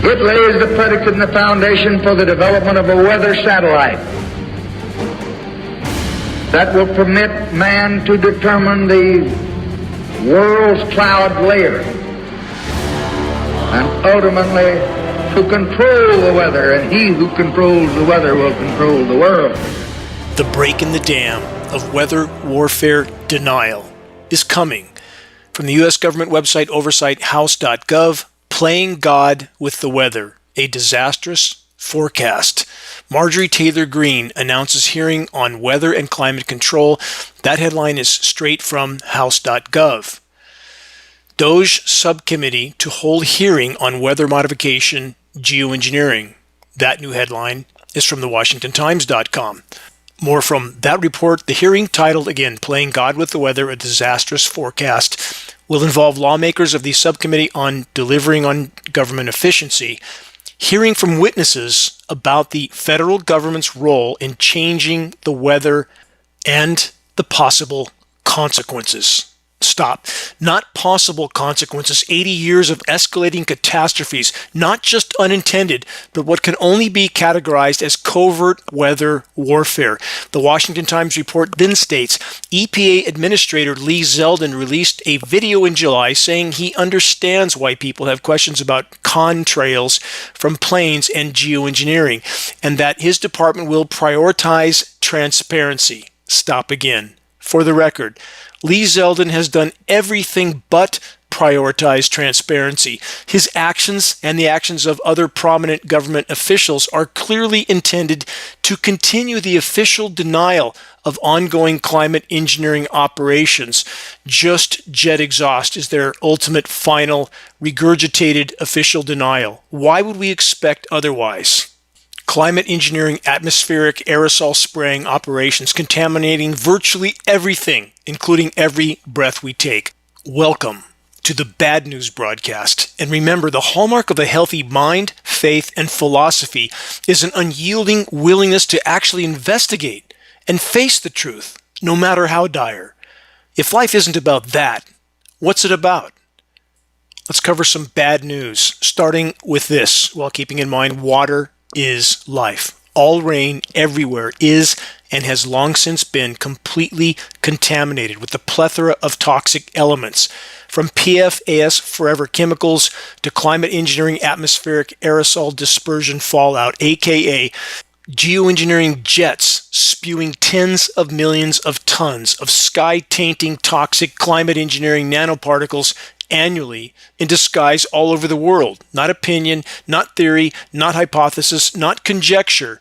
It lays the predicate and the foundation for the development of a weather satellite that will permit man to determine the world's cloud layer and ultimately to control the weather, and he who controls the weather will control the world. The break in the dam of weather warfare denial is coming. From the U.S. government website oversighthouse.gov, Playing God with the Weather, a Disastrous Forecast. Marjorie Taylor Greene announces hearing on weather and climate control. That headline is straight from house.gov. DOGE subcommittee to hold hearing on weather modification geoengineering. That new headline is from thewashingtontimes.com. More from that report. The hearing, titled again, Playing God with the Weather, a Disastrous Forecast, will involve lawmakers of the subcommittee on delivering on government efficiency, hearing from witnesses about the federal government's role in changing the weather and the possible consequences. Stop. Not possible consequences. 80 years of escalating catastrophes, not just unintended, but what can only be categorized as covert weather warfare. The Washington Times report then states, EPA Administrator Lee Zeldin released a video in July saying he understands why people have questions about contrails from planes and geoengineering, and that his department will prioritize transparency. Stop again. For the record, Lee Zeldin has done everything but prioritize transparency. His actions and the actions of other prominent government officials are clearly intended to continue the official denial of ongoing climate engineering operations. Just jet exhaust is their ultimate, final, regurgitated official denial. Why would we expect otherwise? Climate engineering atmospheric aerosol spraying operations contaminating virtually everything, including every breath we take. Welcome to the Bad News Broadcast. And remember, the hallmark of a healthy mind, faith, and philosophy is an unyielding willingness to actually investigate and face the truth, no matter how dire. If life isn't about that, what's it about? Let's cover some bad news, starting with this, while keeping in mind water is life. All rain everywhere is and has long since been completely contaminated with the plethora of toxic elements, from PFAS forever chemicals to climate engineering atmospheric aerosol dispersion fallout, aka geoengineering jets spewing tens of millions of tons of sky-tainting toxic climate engineering nanoparticles annually into skies all over the world. Not opinion, not theory, not hypothesis, not conjecture.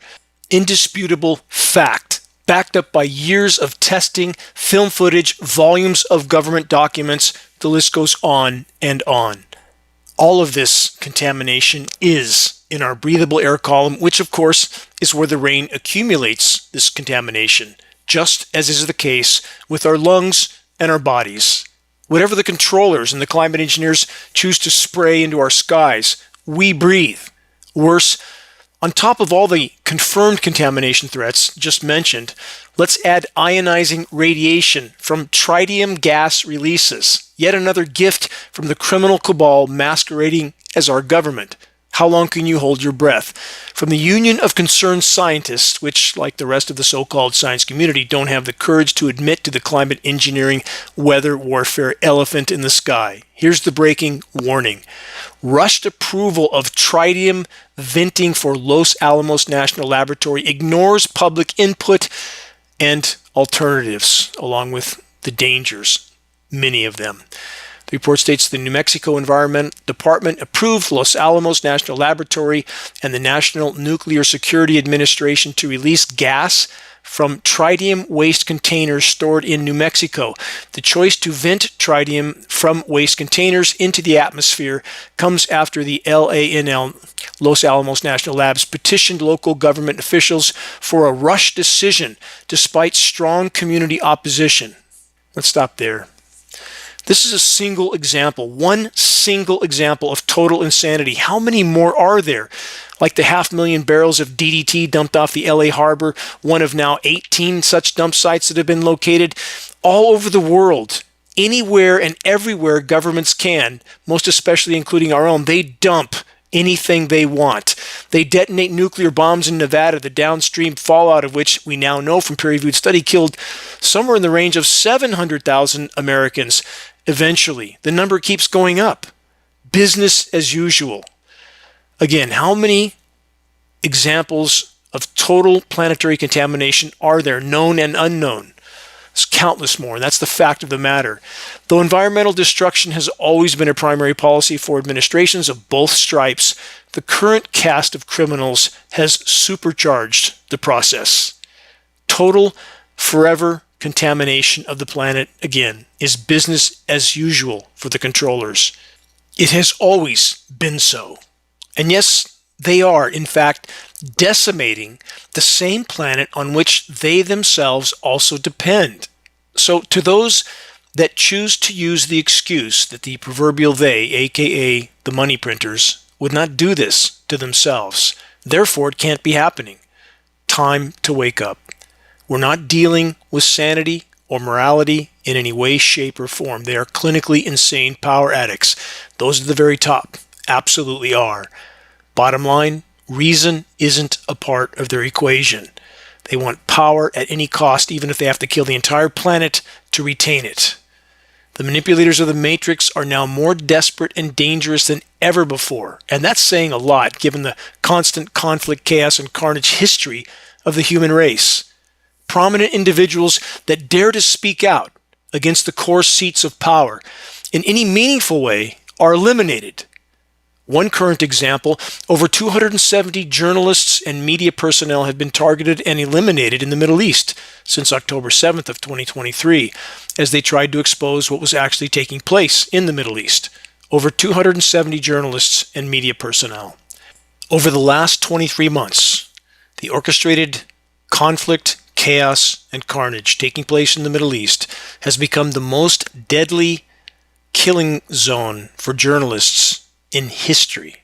Indisputable fact, backed up by years of testing, film footage, volumes of government documents. The list goes on and on. All of this contamination is in our breathable air column, which of course is where the rain accumulates this contamination, just as is the case with our lungs and our bodies. Whatever the controllers and the climate engineers choose to spray into our skies, we breathe. Worse, on top of all the confirmed contamination threats just mentioned, let's add ionizing radiation from tritium gas releases, yet another gift from the criminal cabal masquerading as our government. How long can you hold your breath? From the Union of Concerned Scientists, which, like the rest of the so-called science community, don't have the courage to admit to the climate engineering weather warfare elephant in the sky. Here's the breaking warning. Rushed approval of tritium venting for Los Alamos National Laboratory ignores public input and alternatives, along with the dangers, many of them. The report states the New Mexico Environment Department approved Los Alamos National Laboratory and the National Nuclear Security Administration to release gas from tritium waste containers stored in New Mexico. The choice to vent tritium from waste containers into the atmosphere comes after the LANL, Los Alamos National Labs, petitioned local government officials for a rush decision despite strong community opposition. Let's stop there. This is a single example, one single example of total insanity. How many more are there? Like the 500,000 barrels of DDT dumped off the LA harbor, one of now 18 such dump sites that have been located all over the world. Anywhere and everywhere governments can, most especially including our own, they dump anything they want. They detonate nuclear bombs in Nevada, the downstream fallout of which we now know from peer-reviewed study killed somewhere in the range of 700,000 Americans. Eventually, the number keeps going up. Business as usual. Again, how many examples of total planetary contamination are there, known and unknown? There's countless more, and that's the fact of the matter. Though environmental destruction has always been a primary policy for administrations of both stripes, the current cast of criminals has supercharged the process. Total, forever contamination of the planet, again, is business as usual for the controllers. It has always been so. And yes, they are, in fact, decimating the same planet on which they themselves also depend. So to those that choose to use the excuse that the proverbial they, aka the money printers, would not do this to themselves, therefore it can't be happening. Time to wake up. We're not dealing with sanity or morality in any way, shape, or form. They are clinically insane power addicts. Those at the very top absolutely are. Bottom line, reason isn't a part of their equation. They want power at any cost, even if they have to kill the entire planet to retain it. The manipulators of the Matrix are now more desperate and dangerous than ever before, and that's saying a lot given the constant conflict, chaos, and carnage history of the human race. Prominent individuals that dare to speak out against the core seats of power in any meaningful way are eliminated. One current example, over 270 journalists and media personnel have been targeted and eliminated in the Middle East since October 7th of 2023, as they tried to expose what was actually taking place in the Middle East. Over 270 journalists and media personnel. Over the last 23 months, the orchestrated conflict, chaos, and carnage taking place in the Middle East has become the most deadly killing zone for journalists in history.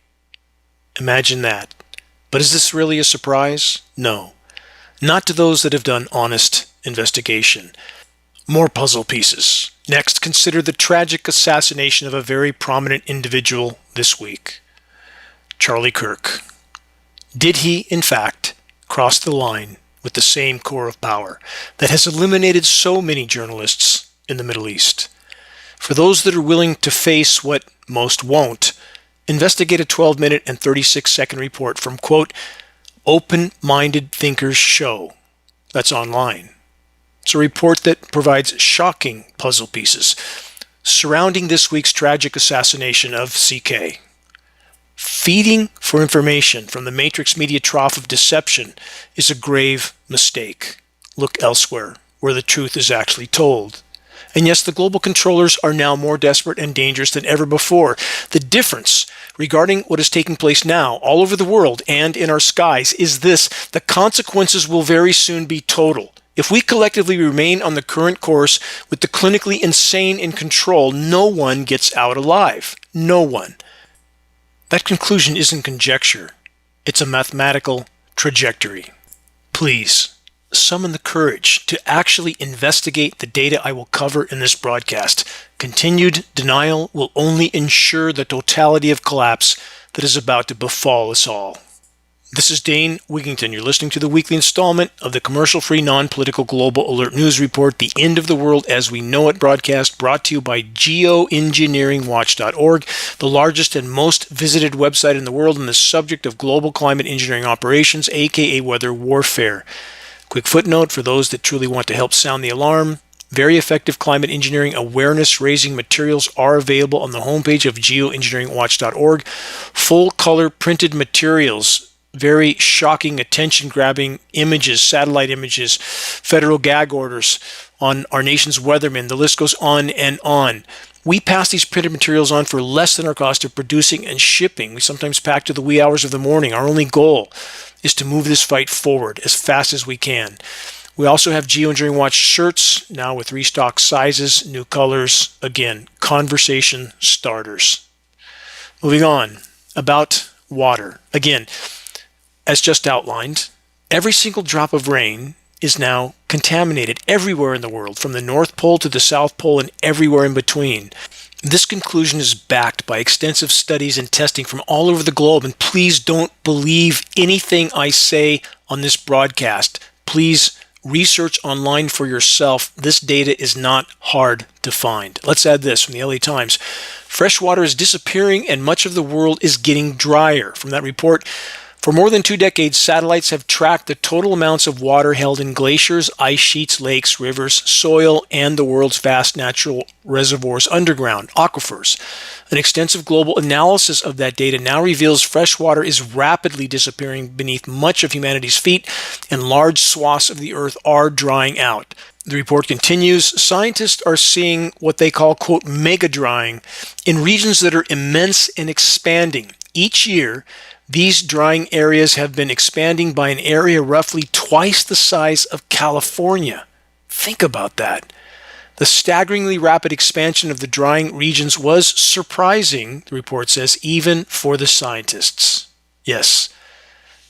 Imagine that. But is this really a surprise? No. Not to those that have done honest investigation. More puzzle pieces. Next, consider the tragic assassination of a very prominent individual this week. Charlie Kirk. Did he, in fact, cross the line with the same core of power that has eliminated so many journalists in the Middle East? For those that are willing to face what most won't, investigate a 12-minute and 36-second report from, quote, Open-Minded Thinkers Show. That's online. It's a report that provides shocking puzzle pieces surrounding this week's tragic assassination of CK. Feeding for information from the Matrix media trough of deception is a grave mistake. Look elsewhere, where the truth is actually told. And yes, the global controllers are now more desperate and dangerous than ever before. The difference regarding what is taking place now all over the world and in our skies is this: the consequences will very soon be total. If we collectively remain on the current course with the clinically insane in control, no one gets out alive. No one. That conclusion isn't conjecture. It's a mathematical trajectory. Please, summon the courage to actually investigate the data I will cover in this broadcast. Continued denial will only ensure the totality of collapse that is about to befall us all. This is Dane Wigington. You're listening to the weekly installment of the commercial-free, non-political Global Alert News Report, The End of the World as We Know It broadcast, brought to you by Geoengineeringwatch.org, the largest and most visited website in the world on the subject of global climate engineering operations, aka weather warfare. Quick footnote for those that truly want to help sound the alarm: very effective climate engineering awareness-raising materials are available on the homepage of geoengineeringwatch.org. Full-color printed materials, very shocking, attention-grabbing images, satellite images, federal gag orders on our nation's weathermen. The list goes on and on. We pass these printed materials on for less than our cost of producing and shipping. We sometimes pack to the wee hours of the morning. Our only goal is to move this fight forward as fast as we can. We also have Geoengineering Watch shirts, now with restocked sizes, new colors. Again, conversation starters. Moving on, about water. Again, as just outlined, every single drop of rain is now contaminated everywhere in the world, from the North Pole to the South Pole and everywhere in between. This conclusion is backed by extensive studies and testing from all over the globe, and please don't believe anything I say on this broadcast. Please research online for yourself. This data is not hard to find. Let's add this from the LA Times. Fresh water is disappearing and much of the world is getting drier. From that report, for more than 2 decades, satellites have tracked the total amounts of water held in glaciers, ice sheets, lakes, rivers, soil, and the world's vast natural reservoirs underground, aquifers. An extensive global analysis of that data now reveals fresh water is rapidly disappearing beneath much of humanity's feet, and large swaths of the earth are drying out. The report continues, scientists are seeing what they call, quote, mega drying in regions that are immense and expanding. Each year, these drying areas have been expanding by an area roughly twice the size of California. Think about that. The staggeringly rapid expansion of the drying regions was surprising, the report says, even for the scientists. Yes,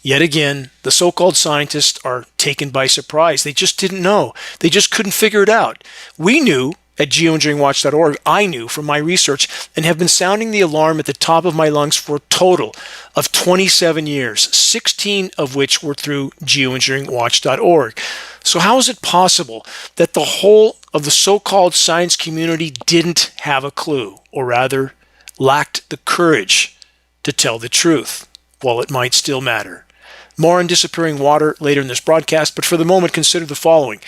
yet again, the so-called scientists are taken by surprise. They just didn't know. They just couldn't figure it out. We knew at geoengineeringwatch.org, I knew from my research and have been sounding the alarm at the top of my lungs for a total of 27 years, 16 of which were through geoengineeringwatch.org. So how is it possible that the whole of the so-called science community didn't have a clue, or rather, lacked the courage to tell the truth, while it might still matter? More on disappearing water later in this broadcast, but for the moment, consider the following.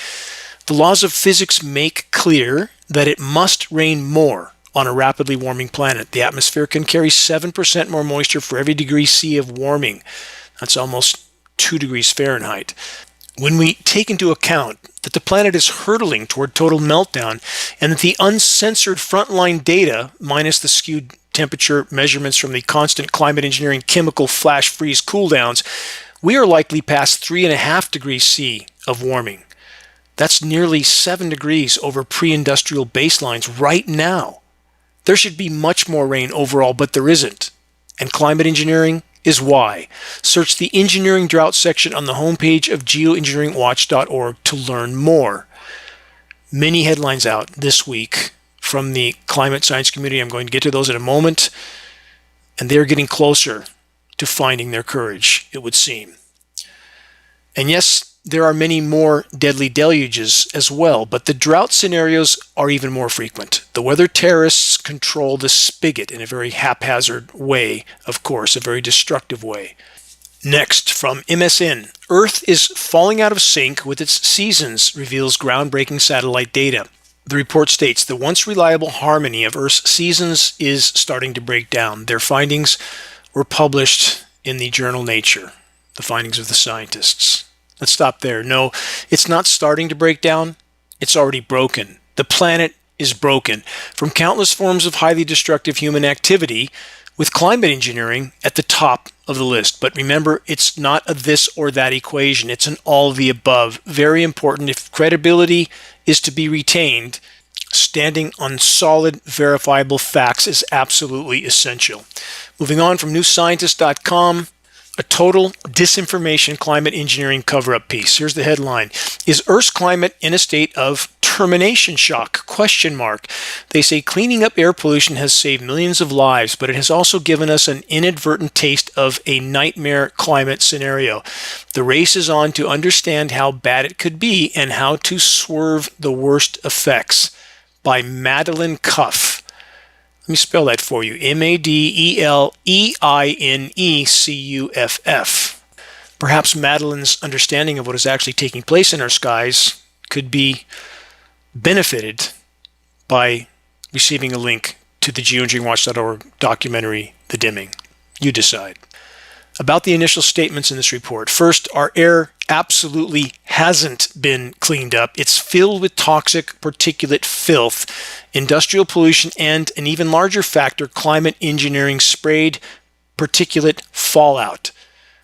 The laws of physics make clear that it must rain more on a rapidly warming planet. The atmosphere can carry 7% more moisture for every degree C of warming. That's almost 2 degrees Fahrenheit. When we take into account that the planet is hurtling toward total meltdown and that the uncensored frontline data, minus the skewed temperature measurements from the constant climate engineering chemical flash freeze cooldowns, we are likely past 3.5 degrees C of warming. That's nearly 7 degrees over pre-industrial baselines right now. There should be much more rain overall, but there isn't. And climate engineering is why. Search the engineering drought section on the homepage of geoengineeringwatch.org to learn more. Many headlines out this week from the climate science community. I'm going to get to those in a moment. And they're getting closer to finding their courage, it would seem. And yes, there are many more deadly deluges as well, but the drought scenarios are even more frequent. The weather terrorists control the spigot in a very haphazard way, of course, a very destructive way. Next, from MSN, Earth is falling out of sync with its seasons, reveals groundbreaking satellite data. The report states the once reliable harmony of Earth's seasons is starting to break down. Their findings were published in the journal Nature, the findings of the scientists. Let's stop there. No, it's not starting to break down. It's already broken. The planet is broken from countless forms of highly destructive human activity, with climate engineering at the top of the list. But remember, it's not a this or that equation. It's an all of the above. Very important. If credibility is to be retained, standing on solid, verifiable facts is absolutely essential. Moving on from newscientist.com, a total disinformation climate engineering cover-up piece. Here's the headline. Is Earth's climate in a state of termination shock? ? They say cleaning up air pollution has saved millions of lives, but it has also given us an inadvertent taste of a nightmare climate scenario. The race is on to understand how bad it could be and how to swerve the worst effects. By Madeline Cuff. Let me spell that for you. Madeleinecuff. Perhaps Madeline's understanding of what is actually taking place in our skies could be benefited by receiving a link to the geoengineeringwatch.org documentary, The Dimming. You decide. About the initial statements in this report. First, our air absolutely hasn't been cleaned up. It's filled with toxic particulate filth, industrial pollution, and an even larger factor, climate engineering sprayed particulate fallout.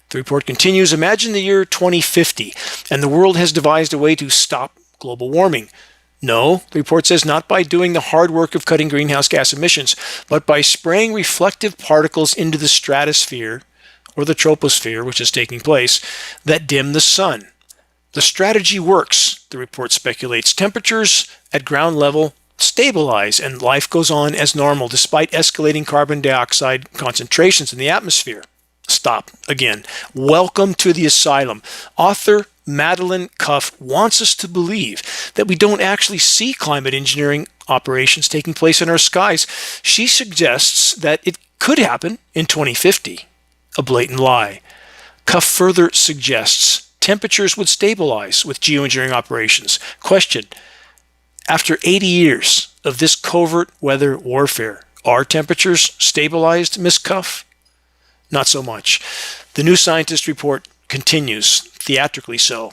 The report continues, imagine the year 2050, and the world has devised a way to stop global warming. No, the report says not by doing the hard work of cutting greenhouse gas emissions, but by spraying reflective particles into the stratosphere, or the troposphere, which is taking place, that dim the sun. The strategy works, the report speculates. Temperatures at ground level stabilize and life goes on as normal despite escalating carbon dioxide concentrations in the atmosphere. Stop again. Welcome to the asylum. Author Madeline Cuff wants us to believe that we don't actually see climate engineering operations taking place in our skies. She suggests that it could happen in 2050. A blatant lie. Cuff further suggests temperatures would stabilize with geoengineering operations. Question: after 80 years of this covert weather warfare, are temperatures stabilized, Ms. Cuff? Not so much. The New Scientist report continues, theatrically so.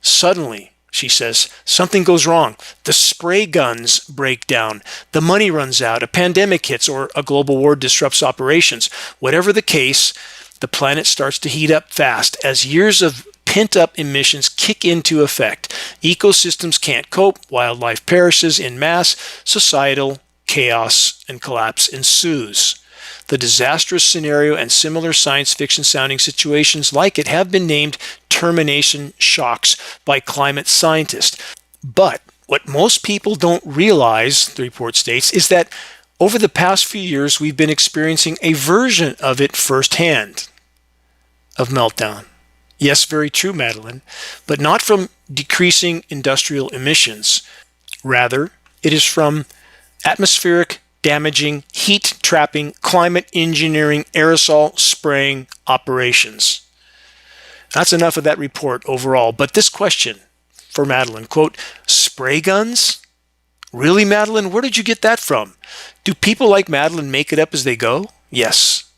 Suddenly, she says, something goes wrong. The spray guns break down. The money runs out. A pandemic hits or a global war disrupts operations. Whatever the case, the planet starts to heat up fast as years of pent-up emissions kick into effect. Ecosystems can't cope, wildlife perishes en masse, societal chaos and collapse ensues. The disastrous scenario and similar science fiction sounding situations like it have been named termination shocks by climate scientists. But what most people don't realize, the report states, is that over the past few years we've been experiencing a version of it firsthand, of meltdown. Yes, very true, Madeline, but not from decreasing industrial emissions. Rather, it is from atmospheric damaging, heat trapping, climate engineering, aerosol spraying operations. That's enough of that report overall. But this question for Madeline, quote, spray guns? Really, Madeline? Where did you get that from? Do people like Madeline make it up as they go? Yes.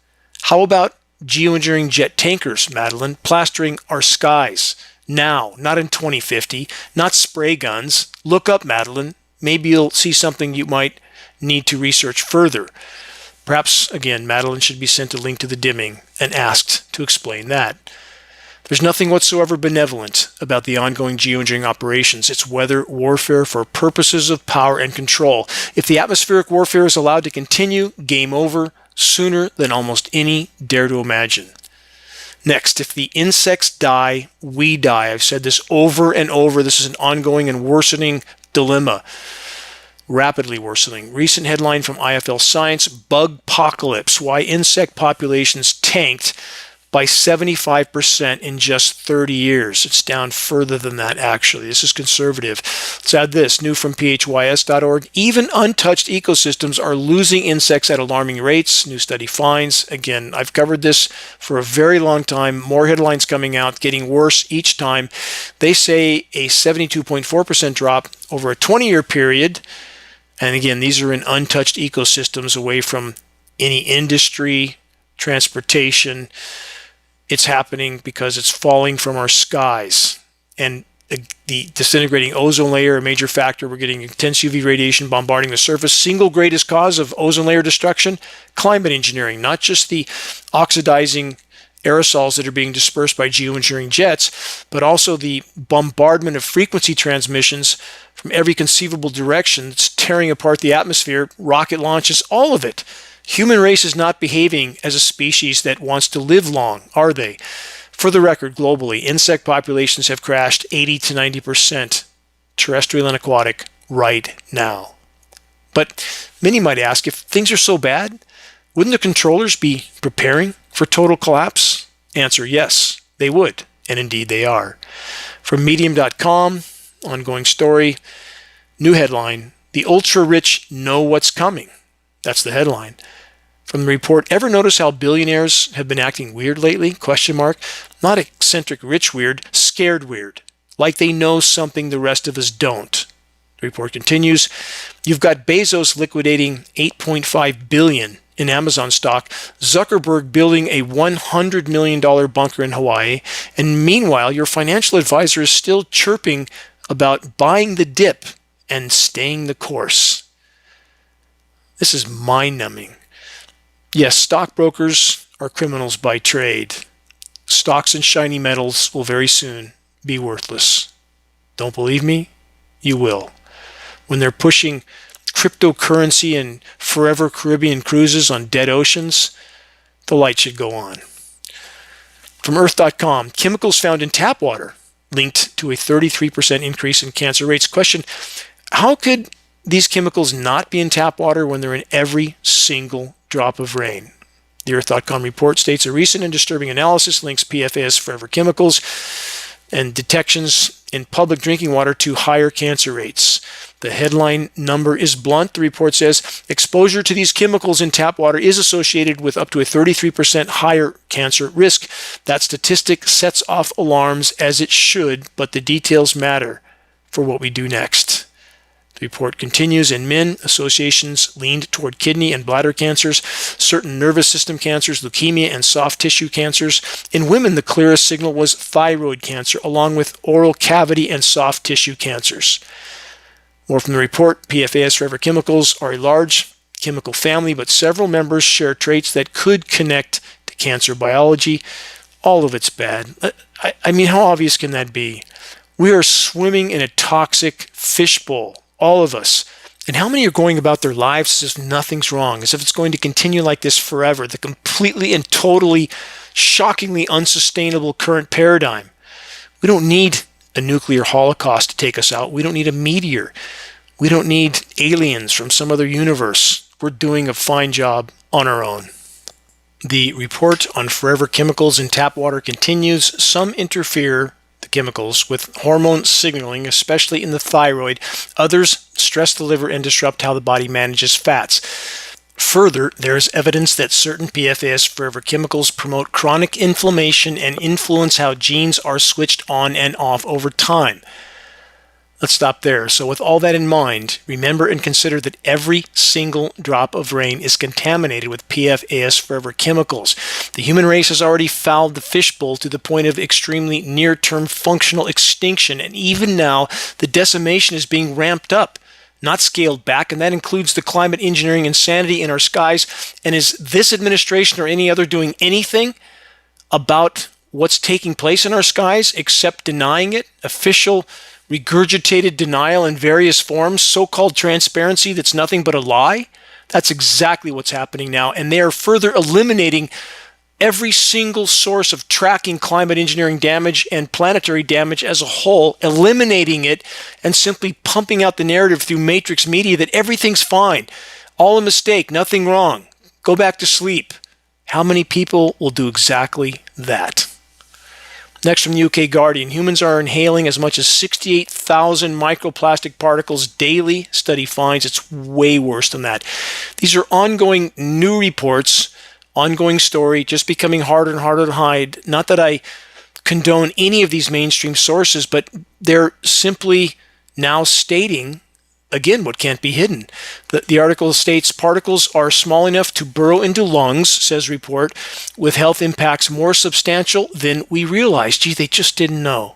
How about geoengineering jet tankers, Madeline, plastering our skies? Now, not in 2050, not spray guns. Look up, Madeline. Maybe you'll see something you might need to research further. Perhaps, again, Madeline should be sent a link to the dimming and asked to explain that. There's nothing whatsoever benevolent about the ongoing geoengineering operations. It's weather warfare for purposes of power and control. If the atmospheric warfare is allowed to continue, game over sooner than almost any dare to imagine. Next, if the insects die, we die. I've said this over and over. This is an ongoing and worsening dilemma. Rapidly worsening. Recent headline from IFL Science, Bugpocalypse, why insect populations tanked by 75% in just 30 years. It's down further than that, actually. This is conservative. Let's add this, new from phys.org. Even untouched ecosystems are losing insects at alarming rates, new study finds. Again, I've covered this for a very long time. More headlines coming out, getting worse each time. They say a 72.4% drop over a 20-year period. And again, these are in untouched ecosystems away from any industry, transportation. It's happening because it's falling from our skies. And the disintegrating ozone layer, a major factor. We're getting intense UV radiation bombarding the surface. Single greatest cause of ozone layer destruction, climate engineering, not just the oxidizing aerosols that are being dispersed by geoengineering jets, but also the bombardment of frequency transmissions from every conceivable direction. It's tearing apart the atmosphere, rocket launches, all of it. Human race is not behaving as a species that wants to live long, are they? For the record, globally, insect populations have crashed 80 to 90%, terrestrial and aquatic, right now. But many might ask, if things are so bad, wouldn't the controllers be preparing for total collapse? Answer, yes, they would, and indeed they are. From medium.com, ongoing story, new headline, the ultra-rich know what's coming. That's the headline. From the report, ever notice how billionaires have been acting weird lately? Question mark. Not eccentric rich weird, scared weird. Like they know something the rest of us don't. The report continues. You've got Bezos liquidating $8.5 billion in Amazon stock, Zuckerberg building a $100 million bunker in Hawaii, and meanwhile, your financial advisor is still chirping about buying the dip and staying the course. This is mind-numbing. Yes, stockbrokers are criminals by trade. Stocks and shiny metals will very soon be worthless. Don't believe me? You will. When they're pushing cryptocurrency and forever Caribbean cruises on dead oceans, the light should go on. From Earth.com, chemicals found in tap water linked to a 33% increase in cancer rates. Question, how could these chemicals not be in tap water when they're in every single drop of rain? The Earth.com report states a recent and disturbing analysis links PFAS forever chemicals and detections in public drinking water to higher cancer rates. The headline number is blunt. The report says exposure to these chemicals in tap water is associated with up to a 33% higher cancer risk. That statistic sets off alarms, as it should, but the details matter for what we do next. The report continues, in men, associations leaned toward kidney and bladder cancers, certain nervous system cancers, leukemia, and soft tissue cancers. In women, the clearest signal was thyroid cancer, along with oral cavity and soft tissue cancers. More from the report, PFAS forever chemicals are a large chemical family, but several members share traits that could connect to cancer biology. All of it's bad. I mean, how obvious can that be? We are swimming in a toxic fishbowl. All of us. And how many are going about their lives as if nothing's wrong, as if it's going to continue like this forever, the completely and totally, shockingly unsustainable current paradigm? We don't need a nuclear holocaust to take us out. We don't need a meteor. We don't need aliens from some other universe. We're doing a fine job on our own. The report on forever chemicals in tap water continues. Some interfere, the chemicals, with hormone signaling, especially in the thyroid. Others stress the liver and disrupt how the body manages fats. Further, there is evidence that certain PFAS forever chemicals promote chronic inflammation and influence how genes are switched on and off over time. Let's stop there. So with all that in mind, remember and consider that every single drop of rain is contaminated with PFAS forever chemicals. The human race has already fouled the fishbowl to the point of extremely near-term functional extinction, and even now the decimation is being ramped up, not scaled back, and that includes the climate engineering insanity in our skies. And is this administration or any other doing anything about what's taking place in our skies except denying it? Official regurgitated denial in various forms, so-called transparency that's nothing but a lie. That's exactly what's happening now, and they are further eliminating every single source of tracking climate engineering damage and planetary damage as a whole, eliminating it and simply pumping out the narrative through matrix media that everything's fine, all a mistake, nothing wrong, go back to sleep. How many people will do exactly that? Next from the UK Guardian, humans are inhaling as much as 68,000 microplastic particles daily. Study finds it's way worse than that. These are ongoing new reports, ongoing story, just becoming harder and harder to hide. Not that I condone any of these mainstream sources, but they're simply now stating, again, what can't be hidden. The article states particles are small enough to burrow into lungs, says report, with health impacts more substantial than we realized. Gee, they just didn't know.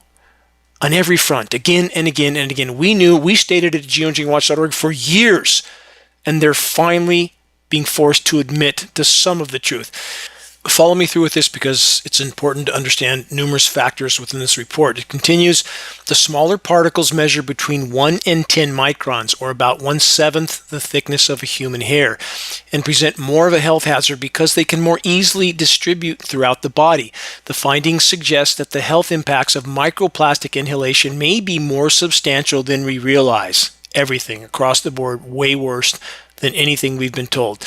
On every front, again and again and again. We knew, we stated it at geoengineeringwatch.org for years, and they're finally being forced to admit to some of the truth. Follow me through with this because it's important to understand numerous factors within this report. It continues, the smaller particles measure between 1 and 10 microns, or about 1/7 the thickness of a human hair, and present more of a health hazard because they can more easily distribute throughout the body. The findings suggest that the health impacts of microplastic inhalation may be more substantial than we realize. Everything across the board way worse than anything we've been told.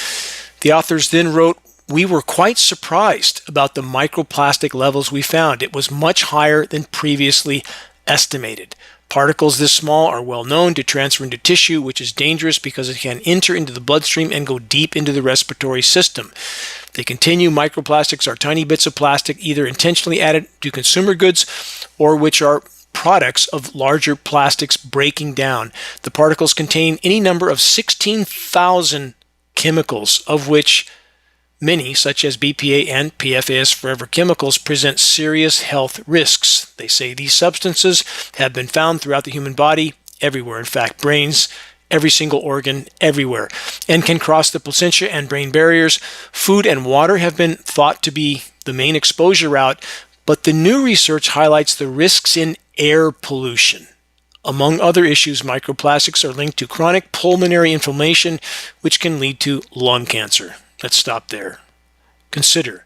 The authors then wrote, we were quite surprised about the microplastic levels we found. It was much higher than previously estimated. Particles this small are well known to transfer into tissue, which is dangerous because it can enter into the bloodstream and go deep into the respiratory system. They continue, microplastics are tiny bits of plastic either intentionally added to consumer goods or which are products of larger plastics breaking down. The particles contain any number of 16,000 chemicals, of which many, such as BPA and PFAS forever chemicals, present serious health risks. They say these substances have been found throughout the human body, everywhere. In fact, brains, every single organ, everywhere, and can cross the placentia and brain barriers. Food and water have been thought to be the main exposure route, but the new research highlights the risks in air pollution. Among other issues, microplastics are linked to chronic pulmonary inflammation, which can lead to lung cancer. Let's stop there. Consider,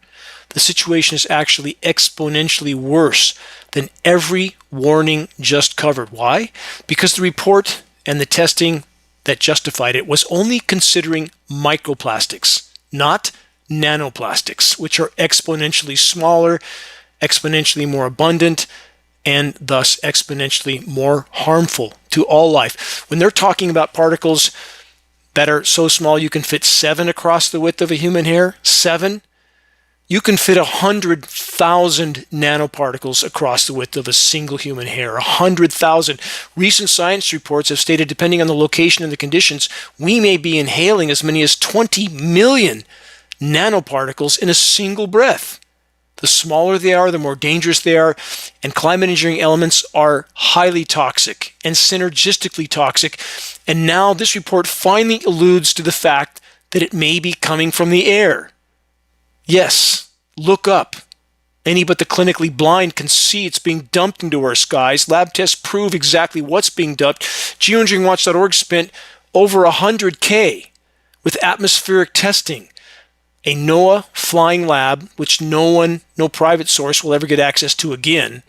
the the situation is actually exponentially worse than every warning just covered. Why? Because the report and the testing that justified it was only considering microplastics, not nanoplastics, which are exponentially smaller, exponentially more abundant, and thus exponentially more harmful to all life. When they're talking about particles that are so small you can fit 7 across the width of a human hair, 7, you can fit 100,000 nanoparticles across the width of a single human hair. 100,000. Recent science reports have stated, depending on the location and the conditions, we may be inhaling as many as 20 million nanoparticles in a single breath. The smaller they are, the more dangerous they are, and climate engineering elements are highly toxic and synergistically toxic. And now this report finally alludes to the fact that it may be coming from the air. Yes, look up. Any but the clinically blind can see it's being dumped into our skies. Lab tests prove exactly what's being dumped. Geoengineeringwatch.org spent over $100K with atmospheric testing. A NOAA flying lab, which no private source will ever get access to again.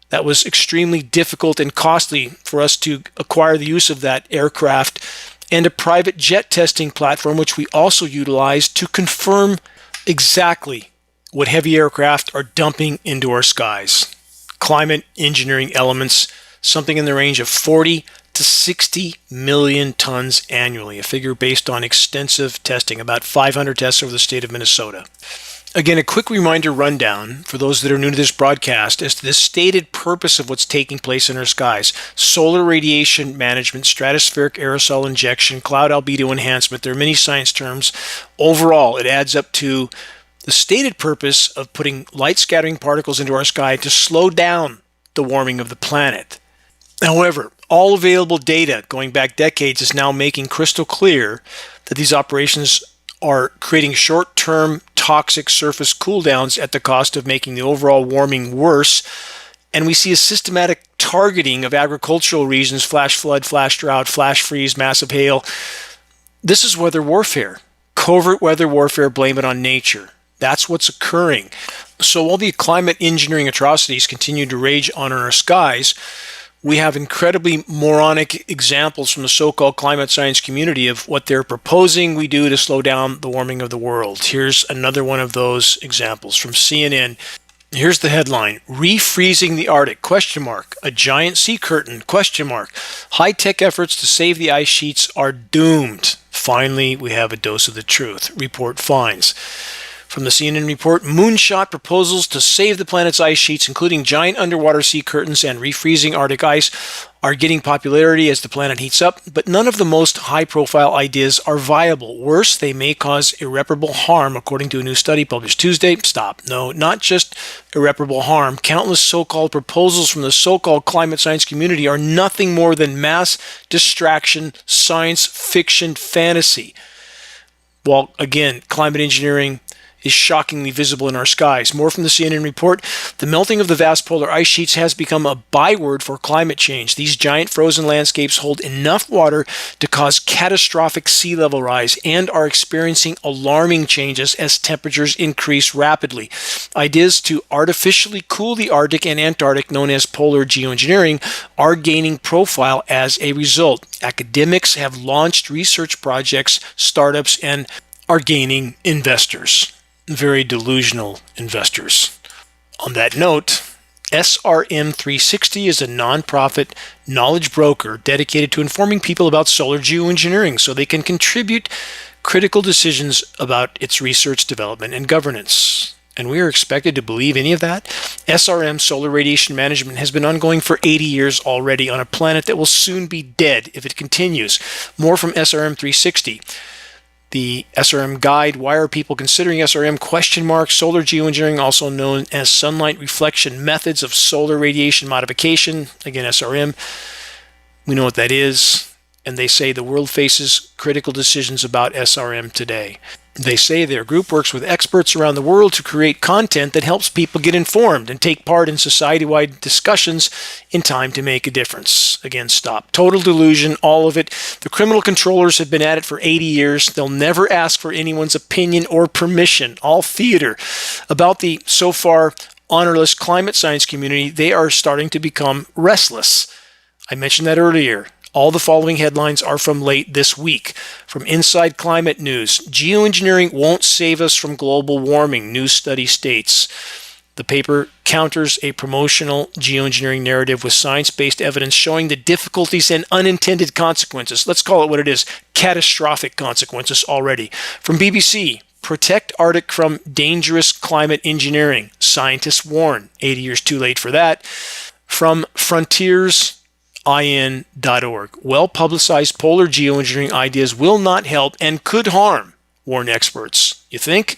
That was extremely difficult and costly for us to acquire the use of that aircraft, and a private jet testing platform, which we also utilized to confirm exactly what heavy aircraft are dumping into our skies. Climate engineering elements, something in the range of 40 to 60 million tons annually, a figure based on extensive testing, about 500 tests over the state of Minnesota. Again, a quick reminder rundown for those that are new to this broadcast as to the stated purpose of what's taking place in our skies. Solar radiation management, stratospheric aerosol injection, cloud albedo enhancement. There are many science terms. Overall, it adds up to the stated purpose of putting light scattering particles into our sky to slow down the warming of the planet. However, all available data going back decades is now making crystal clear that these operations are creating short-term toxic surface cooldowns at the cost of making the overall warming worse. And we see a systematic targeting of agricultural regions, flash flood, flash drought, flash freeze, massive hail. This is weather warfare. Covert weather warfare, blame it on nature. That's what's occurring. So while the climate engineering atrocities continue to rage on our skies, we have incredibly moronic examples from the so-called climate science community of what they're proposing we do to slow down the warming of the world. Here's another one of those examples from CNN. Here's the headline: Refreezing the Arctic, ? A giant sea curtain, ? High-tech efforts to save the ice sheets are doomed. Finally, we have a dose of the truth. Report finds. From the CNN report, moonshot proposals to save the planet's ice sheets, including giant underwater sea curtains and refreezing Arctic ice, are getting popularity as the planet heats up, but none of the most high-profile ideas are viable. Worse, they may cause irreparable harm, according to a new study published Tuesday. Stop. No, not just irreparable harm. Countless so-called proposals from the so-called climate science community are nothing more than mass distraction, science fiction fantasy. While, again, climate engineering is shockingly visible in our skies. More from the CNN report. The melting of the vast polar ice sheets has become a byword for climate change. These giant frozen landscapes hold enough water to cause catastrophic sea level rise and are experiencing alarming changes as temperatures increase rapidly. Ideas to artificially cool the Arctic and Antarctic, known as polar geoengineering, are gaining profile as a result. Academics have launched research projects, startups, and are gaining investors. Very delusional investors. On that note, SRM 360 is a nonprofit knowledge broker dedicated to informing people about solar geoengineering so they can contribute critical decisions about its research, development, and governance. And we are expected to believe any of that? SRM, solar radiation management, has been ongoing for 80 years already on a planet that will soon be dead if it continues. More from SRM 360. The SRM guide, why are people considering SRM? ? Solar geoengineering, also known as sunlight reflection methods of solar radiation modification. Again, SRM, we know what that is. and they say the world faces critical decisions about SRM today. They say their group works with experts around the world to create content that helps people get informed and take part in society-wide discussions in time to make a difference. Again, stop. Total delusion, all of it. The criminal controllers have been at it for 80 years. They'll never ask for anyone's opinion or permission. All theater. About the so far honorless climate science community, they are starting to become restless. I mentioned that earlier. All the following headlines are from late this week. From Inside Climate News, geoengineering won't save us from global warming, new study states. The paper counters a promotional geoengineering narrative with science-based evidence showing the difficulties and unintended consequences. Let's call it what it is, catastrophic consequences already. From BBC, protect Arctic from dangerous climate engineering. Scientists warn. 80 years too late for that. From frontiersIN.org. Well-publicized polar geoengineering ideas will not help and could harm, warn experts. You think?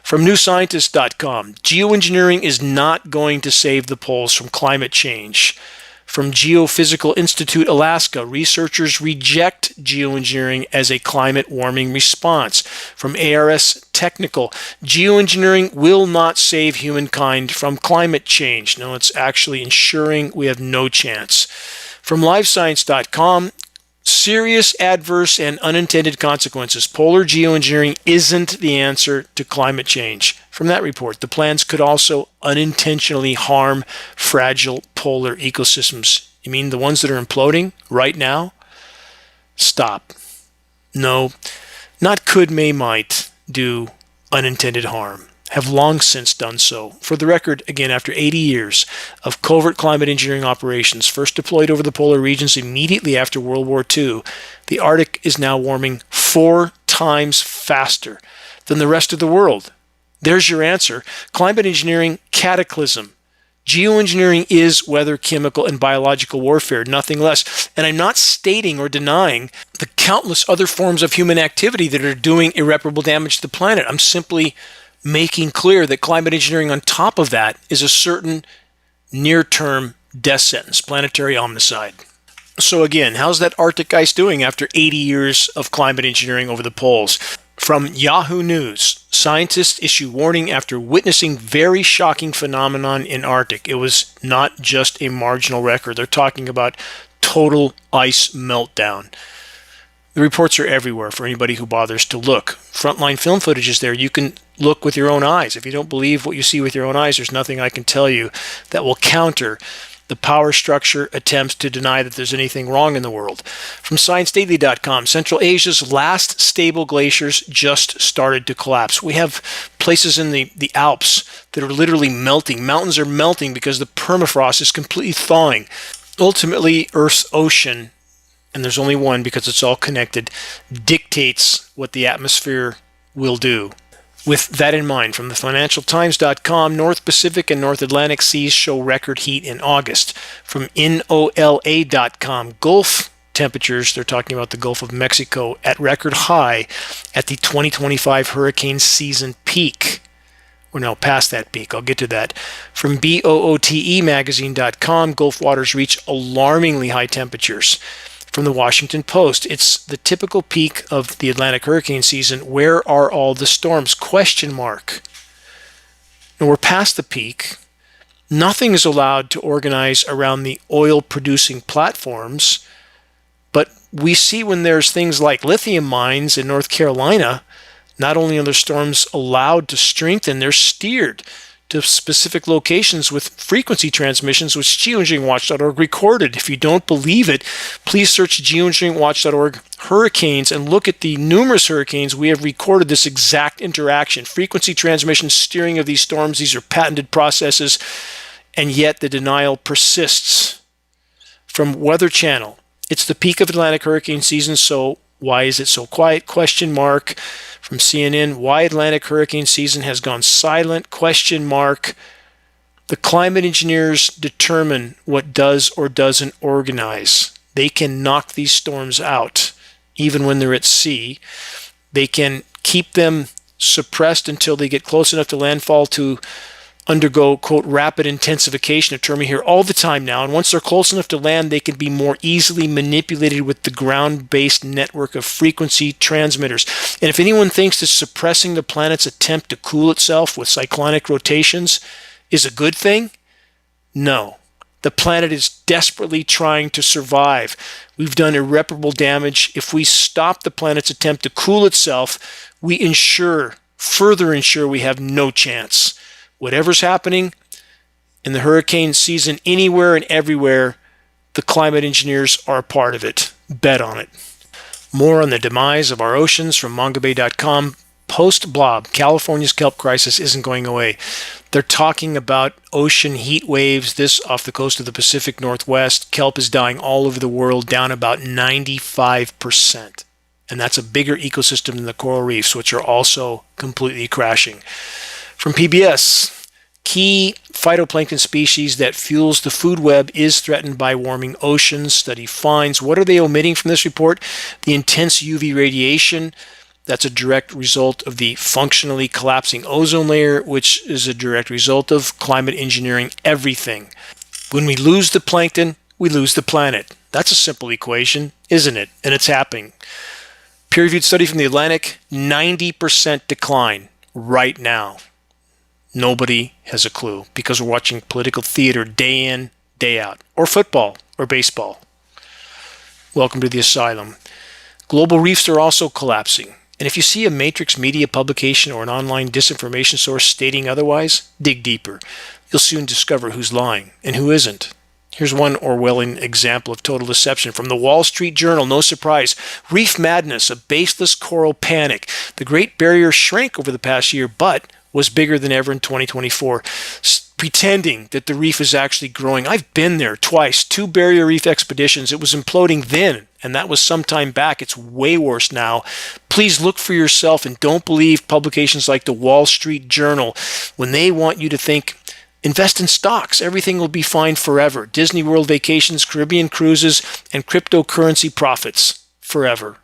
From newscientist.com. Geoengineering is not going to save the poles from climate change. From Geophysical Institute Alaska, researchers reject geoengineering as a climate warming response. From ARS Technical, geoengineering will not save humankind from climate change. No, it's actually ensuring we have no chance. From livescience.com, serious adverse and unintended consequences. Polar geoengineering isn't the answer to climate change. From that report, the plans could also unintentionally harm fragile polar ecosystems. You mean the ones that are imploding right now? Stop. No, not could, may, might do unintended harm. Have long since done so. For the record, again, after 80 years of covert climate engineering operations, first deployed over the polar regions immediately after World War II, the Arctic is now warming 4 times faster than the rest of the world. There's your answer. Climate engineering cataclysm. Geoengineering is weather, chemical, and biological warfare, nothing less. And I'm not stating or denying the countless other forms of human activity that are doing irreparable damage to the planet. I'm simply making clear that climate engineering on top of that is a certain near-term death sentence, planetary homicide. So again, how's that Arctic ice doing after 80 years of climate engineering over the poles? From Yahoo News, scientists issue warning after witnessing very shocking phenomenon in Arctic. It was not just a marginal record. They're talking about total ice meltdown. The reports are everywhere for anybody who bothers to look. Frontline film footage is there. You can look with your own eyes. If you don't believe what you see with your own eyes, there's nothing I can tell you that will counter the power structure attempts to deny that there's anything wrong in the world. From ScienceDaily.com, Central Asia's last stable glaciers just started to collapse. We have places in the Alps that are literally melting. Mountains are melting because the permafrost is completely thawing. Ultimately, Earth's ocean, and there's only one because it's all connected, dictates what the atmosphere will do. With that in mind, from thefinancialtimes.com, North Pacific and North Atlantic seas show record heat in August. From NOLA.com, Gulf temperatures, they're talking about the Gulf of Mexico, at record high at the 2025 hurricane season peak. We're now past that peak. I'll get to that. From BOOTEmagazine.com, Gulf waters reach alarmingly high temperatures. From the Washington Post, it's the typical peak of the Atlantic hurricane season. Where are all the storms? Question mark. Now we're past the peak. Nothing is allowed to organize around the oil-producing platforms, but we see when there's things like lithium mines in North Carolina, not only are the storms allowed to strengthen, they're steered to specific locations with frequency transmissions, which geoengineeringwatch.org recorded. If you don't believe it, please search geoengineeringwatch.org hurricanes and look at the numerous hurricanes we have recorded this exact interaction. Frequency transmission, steering of these storms, these are patented processes, and yet the denial persists. From Weather Channel, it's the peak of Atlantic hurricane season, so why is it so quiet? Question mark. From CNN, why Atlantic hurricane season has gone silent? Question mark. The climate engineers determine what does or doesn't organize. They can knock these storms out, even when they're at sea. They can keep them suppressed until they get close enough to landfall to undergo, quote, rapid intensification, a term we hear all the time now, and once they're close enough to land, they can be more easily manipulated with the ground-based network of frequency transmitters. And if anyone thinks that suppressing the planet's attempt to cool itself with cyclonic rotations is a good thing, no. The planet is desperately trying to survive. We've done irreparable damage. If we stop the planet's attempt to cool itself, we further ensure we have no chance. Whatever's happening in the hurricane season anywhere and everywhere, the climate engineers are a part of it. Bet on it. More on the demise of our oceans from mongabay.com. Post-blob, California's kelp crisis isn't going away. They're talking about ocean heat waves, this off the coast of the Pacific Northwest. Kelp is dying all over the world, down about 95%. And that's a bigger ecosystem than the coral reefs, which are also completely crashing. From PBS, key phytoplankton species that fuels the food web is threatened by warming oceans. Study finds. What are they omitting from this report? The intense UV radiation. That's a direct result of the functionally collapsing ozone layer, which is a direct result of climate engineering everything. When we lose the plankton, we lose the planet. That's a simple equation, isn't it? And it's happening. Peer-reviewed study from the Atlantic, 90% decline right now. Nobody has a clue because we're watching political theater day in, day out, or football, or baseball. Welcome to the asylum. Global reefs are also collapsing. And if you see a matrix media publication or an online disinformation source stating otherwise, dig deeper. You'll soon discover who's lying and who isn't. Here's one Orwellian example of total deception from the Wall Street Journal. No surprise. Reef madness, a baseless coral panic. The Great Barrier shrank over the past year, but was bigger than ever in 2024. Pretending that the reef is actually growing. I've been there twice, 2 barrier reef expeditions. It was imploding then, and that was some time back. It's way worse now. Please look for yourself and don't believe publications like the Wall Street Journal when they want you to think, invest in stocks. Everything will be fine forever. Disney World vacations, Caribbean cruises, and cryptocurrency profits forever.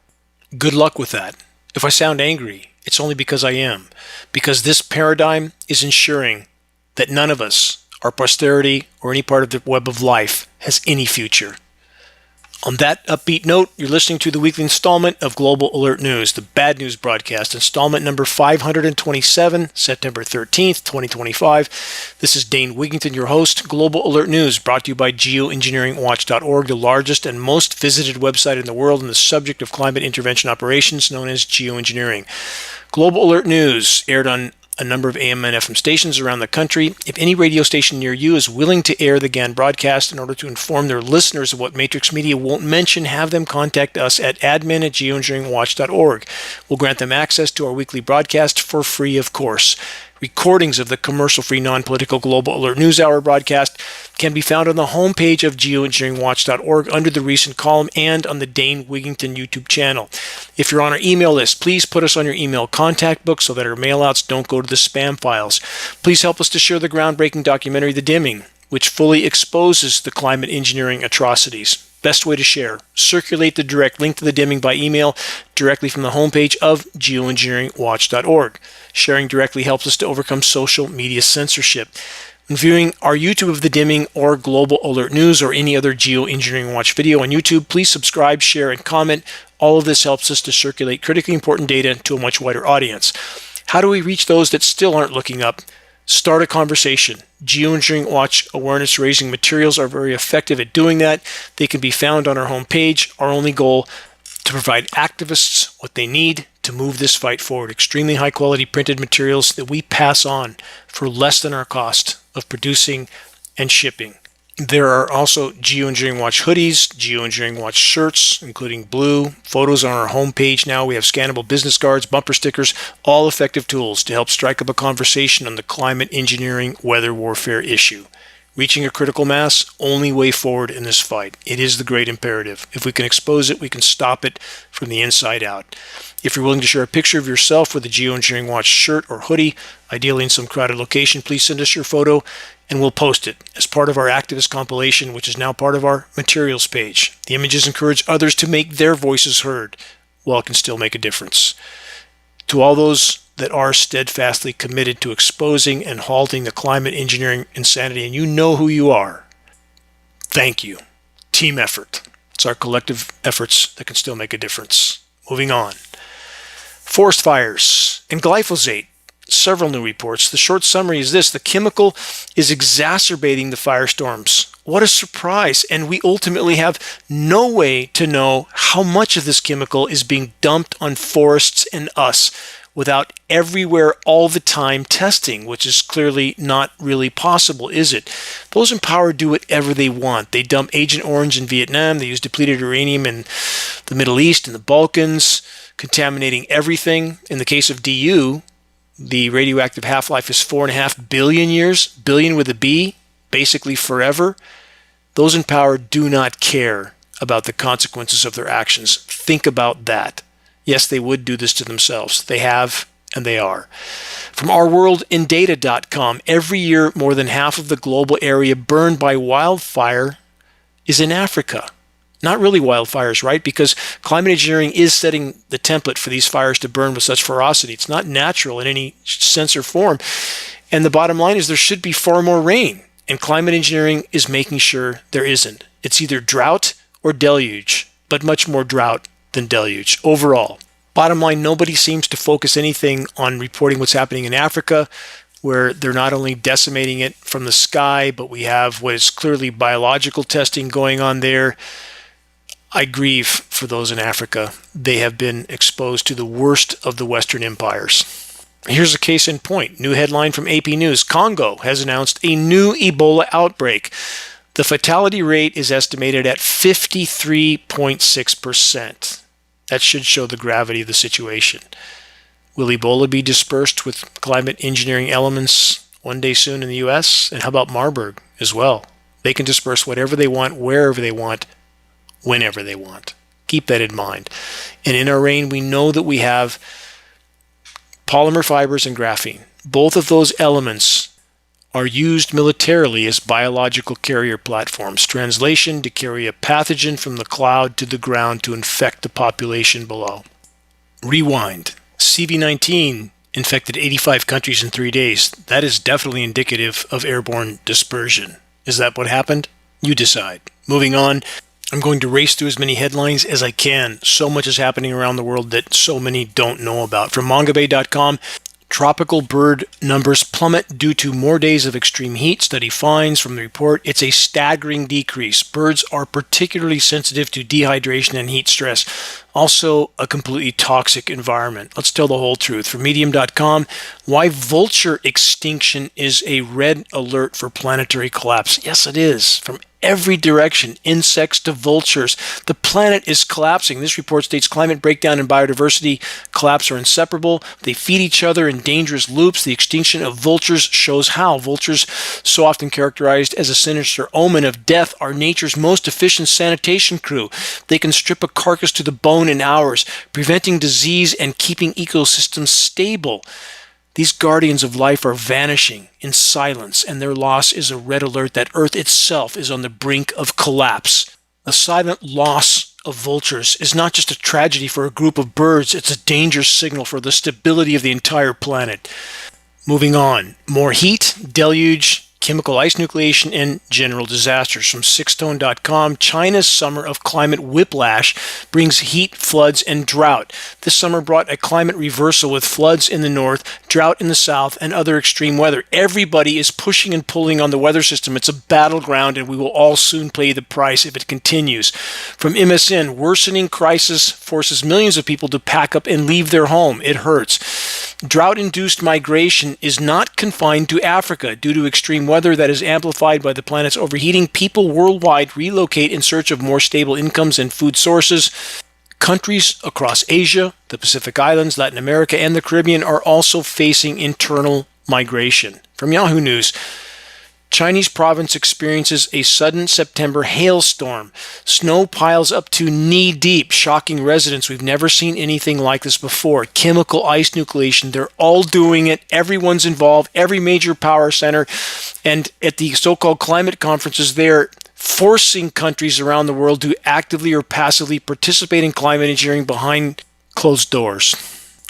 Good luck with that. If I sound angry, it's only because I am. Because this paradigm is ensuring that none of us, our posterity, or any part of the web of life has any future. On that upbeat note, you're listening to the weekly installment of Global Alert News, the bad news broadcast, installment number 527, September 13th, 2025. This is Dane Wigington, your host. Global Alert News, brought to you by Geoengineeringwatch.org, the largest and most visited website in the world on the subject of climate intervention operations, known as geoengineering. Global Alert News aired on a number of AM and FM stations around the country. If any radio station near you is willing to air the GAN broadcast in order to inform their listeners of what Matrix Media won't mention, have them contact us at admin@geoengineeringwatch.org. We'll grant them access to our weekly broadcast for free, of course. Recordings of the commercial-free, non-political Global Alert News Hour broadcast can be found on the homepage of geoengineeringwatch.org under the recent column and on the Dane Wigington YouTube channel. If you're on our email list, please put us on your email contact book so that our mailouts don't go to the spam files. Please help us to share the groundbreaking documentary, The Dimming, which fully exposes the climate engineering atrocities. Best way to share. Circulate the direct link to The Dimming by email directly from the homepage of geoengineeringwatch.org. Sharing directly helps us to overcome social media censorship. When viewing our YouTube of The Dimming or Global Alert News or any other Geoengineering Watch video on YouTube, please subscribe, share, and comment. All of this helps us to circulate critically important data to a much wider audience. How do we reach those that still aren't looking up? Start a conversation. Geoengineering Watch awareness-raising materials are very effective at doing that. They can be found on our homepage. Our only goal, to provide activists what they need to move this fight forward. Extremely high-quality printed materials that we pass on for less than our cost of producing and shipping. There are also Geoengineering Watch hoodies, Geoengineering Watch shirts, including blue, photos on our homepage now. We have scannable business cards, bumper stickers, all effective tools to help strike up a conversation on the climate engineering weather warfare issue. Reaching a critical mass, only way forward in this fight. It is the great imperative. If we can expose it, we can stop it from the inside out. If you're willing to share a picture of yourself with a Geoengineering Watch shirt or hoodie, ideally in some crowded location, please send us your photo and we'll post it as part of our activist compilation, which is now part of our materials page. The images encourage others to make their voices heard while it can still make a difference. To all those that are steadfastly committed to exposing and halting the climate engineering insanity, and you know who you are. Thank you. Team effort. It's our collective efforts that can still make a difference. Moving on. Forest fires and glyphosate. Several new reports. The short summary is this: the chemical is exacerbating the firestorms. What a surprise. And we ultimately have no way to know how much of this chemical is being dumped on forests and us without everywhere all the time testing, which is clearly not really possible, is it? Those in power do whatever they want. They dump Agent Orange in Vietnam. They use depleted uranium in the Middle East and the Balkans, contaminating everything. In the case of DU, the radioactive half-life is 4.5 billion years, billion with a B, basically forever. Those in power do not care about the consequences of their actions. Think about that. Yes, they would do this to themselves. They have, and they are. From ourworldindata.com, every year more than half of the global area burned by wildfire is in Africa. Not really wildfires, right? Because climate engineering is setting the template for these fires to burn with such ferocity. It's not natural in any sense or form. And the bottom line is there should be far more rain. And climate engineering is making sure there isn't. It's either drought or deluge, but much more drought than deluge overall. Bottom line, nobody seems to focus anything on reporting what's happening in Africa, where they're not only decimating it from the sky, but we have what is clearly biological testing going on there. I grieve for those in Africa. They have been exposed to the worst of the Western empires. Here's a case in point. New headline from AP News. Congo has announced a new Ebola outbreak. The fatality rate is estimated at 53.6%. That should show the gravity of the situation. Will Ebola be dispersed with climate engineering elements one day soon in the U.S.? And how about Marburg as well? They can disperse whatever they want, wherever they want, whenever they want. Keep that in mind. And in our rain, we know that we have polymer fibers and graphene. Both of those elements are used militarily as biological carrier platforms. Translation: to carry a pathogen from the cloud to the ground to infect the population below. Rewind. CV-19 infected 85 countries in 3 days. That is definitely indicative of airborne dispersion. Is that what happened? You decide. Moving on. I'm going to race through as many headlines as I can. So much is happening around the world that so many don't know about. From mongabay.com, tropical bird numbers plummet due to more days of extreme heat. Study finds from the report it's a staggering decrease. Birds are particularly sensitive to dehydration and heat stress. Also, a completely toxic environment. Let's tell the whole truth. From medium.com, why vulture extinction is a red alert for planetary collapse. Yes, it is. From every direction, insects to vultures, the planet is collapsing. This report states climate breakdown and biodiversity collapse are inseparable. They feed each other in dangerous loops. The extinction of vultures shows how. Vultures, so often characterized as a sinister omen of death, are nature's most efficient sanitation crew. They can strip a carcass to the bone in hours, preventing disease and keeping ecosystems stable. These guardians of life are vanishing in silence, and their loss is a red alert that Earth itself is on the brink of collapse. The silent loss of vultures is not just a tragedy for a group of birds, it's a danger signal for the stability of the entire planet. Moving on. More heat, deluge, chemical ice nucleation, and general disasters. From sixtone.com, China's summer of climate whiplash brings heat, floods, and drought. This summer brought a climate reversal with floods in the north, drought in the south, and other extreme weather. Everybody is pushing and pulling on the weather system. It's a battleground, and we will all soon pay the price if it continues. From MSN, worsening crisis forces millions of people to pack up and leave their home. It hurts. Drought-induced migration is not confined to Africa. Due to extreme weather that is amplified by the planet's overheating, people worldwide relocate in search of more stable incomes and food sources. Countries across Asia, the Pacific Islands, Latin America, and the Caribbean are also facing internal migration. From Yahoo News, Chinese province experiences a sudden September hailstorm. Snow piles up to knee-deep, shocking residents. We've never seen anything like this before. Chemical ice nucleation, they're all doing it. Everyone's involved, every major power center. And at the so-called climate conferences, they're forcing countries around the world to actively or passively participate in climate engineering behind closed doors.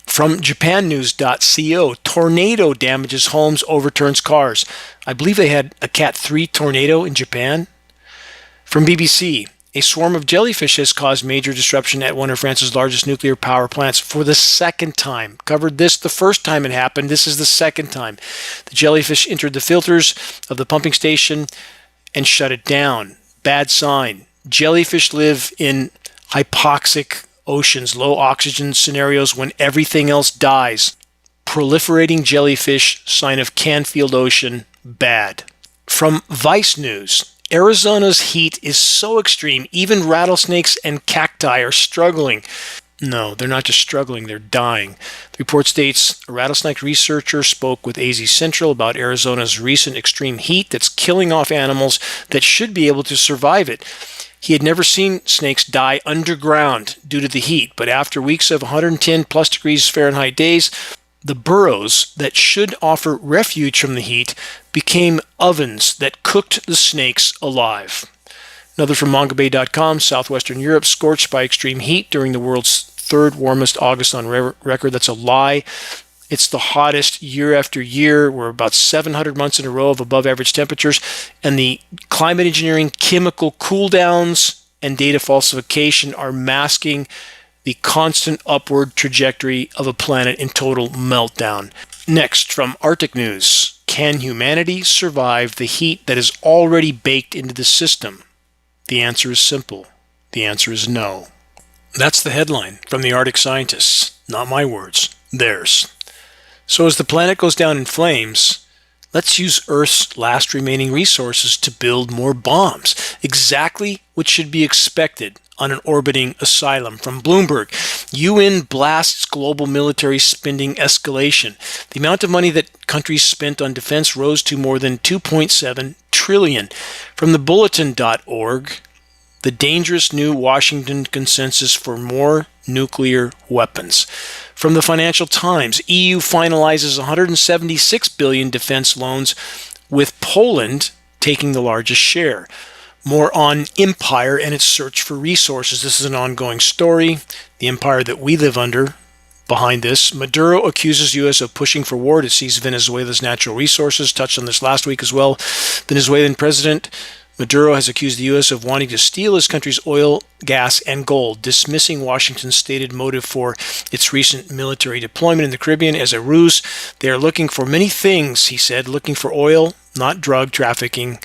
From japannews.co, tornado damages homes, overturns cars. I believe they had a Cat 3 tornado in Japan. From BBC, a swarm of jellyfish has caused major disruption at one of France's largest nuclear power plants for the second time. Covered this the first time it happened. This is the second time. The jellyfish entered the filters of the pumping station and shut it down. Bad sign. Jellyfish live in hypoxic oceans, low oxygen scenarios when everything else dies. Proliferating jellyfish, sign of Canfield Ocean, bad. From Vice News, Arizona's heat is so extreme, even rattlesnakes and cacti are struggling. No, they're not just struggling, they're dying. The report states a rattlesnake researcher spoke with AZ Central about Arizona's recent extreme heat that's killing off animals that should be able to survive it. He had never seen snakes die underground due to the heat, but after weeks of 110 plus degrees Fahrenheit days, the burrows that should offer refuge from the heat became ovens that cooked the snakes alive. Another from mongabay.com, southwestern Europe scorched by extreme heat during the world's third warmest August on record. That's a lie. It's the hottest year after year. We're about 700 months in a row of above average temperatures. And the climate engineering, chemical cool downs, and data falsification are masking the constant upward trajectory of a planet in total meltdown. Next, from Arctic News, can humanity survive the heat that is already baked into the system? The answer is simple. The answer is no. That's the headline from the Arctic scientists. Not my words, theirs. So as the planet goes down in flames, let's use Earth's last remaining resources to build more bombs. Exactly what should be expected on an orbiting asylum. From Bloomberg, UN blasts global military spending escalation. The amount of money that countries spent on defense rose to more than $2.7 trillion. From the bulletin.org, the dangerous new Washington consensus for more nuclear weapons. From the Financial Times, EU finalizes 176 billion defense loans, with Poland taking the largest share. More on empire and its search for resources. This is an ongoing story. The empire that we live under. Behind this, Maduro accuses U.S. of pushing for war to seize Venezuela's natural resources. Touched on this last week as well. Venezuelan President Maduro has accused the U.S. of wanting to steal his country's oil, gas, and gold, dismissing Washington's stated motive for its recent military deployment in the Caribbean as a ruse. They are looking for many things, he said, looking for oil, not drug trafficking.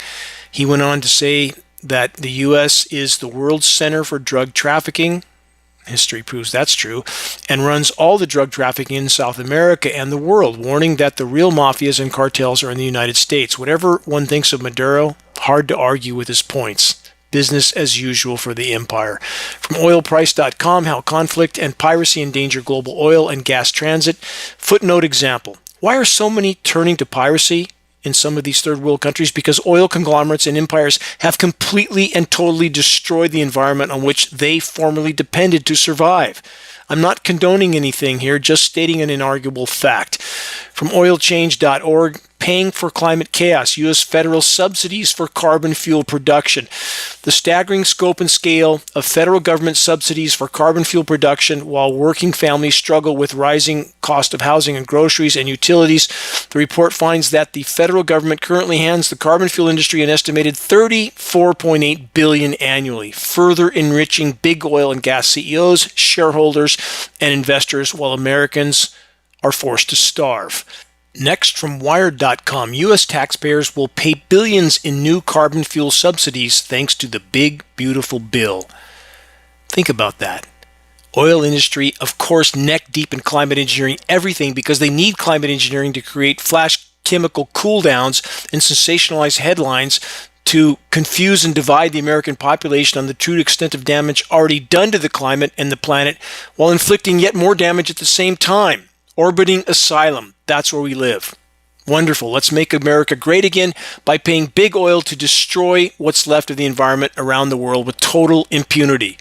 He went on to say that the U.S. is the world's center for drug trafficking. History proves that's true, and runs all the drug trafficking in South America and the world, warning that the real mafias and cartels are in the United States. Whatever one thinks of Maduro, hard to argue with his points. Business as usual for the empire. From oilprice.com, how conflict and piracy endanger global oil and gas transit. Footnote example. Why are so many turning to piracy in some of these third world countries? Because oil conglomerates and empires have completely and totally destroyed the environment on which they formerly depended to survive. I'm not condoning anything here, just stating an inarguable fact. From oilchange.org, paying for climate chaos, U.S. federal subsidies for carbon fuel production. The staggering scope and scale of federal government subsidies for carbon fuel production while working families struggle with rising cost of housing and groceries and utilities. The report finds that the federal government currently hands the carbon fuel industry an estimated $34.8 billion annually, further enriching big oil and gas CEOs, shareholders, and investors while Americans are forced to starve. Next, from Wired.com, U.S. taxpayers will pay billions in new carbon fuel subsidies thanks to the big, beautiful bill. Think about that. Oil industry, of course, neck deep in climate engineering everything because they need climate engineering to create flash chemical cool downs and sensationalize headlines to confuse and divide the American population on the true extent of damage already done to the climate and the planet while inflicting yet more damage at the same time. Orbiting asylum. That's where we live. Wonderful. Let's make America great again by paying big oil to destroy what's left of the environment around the world with total impunity.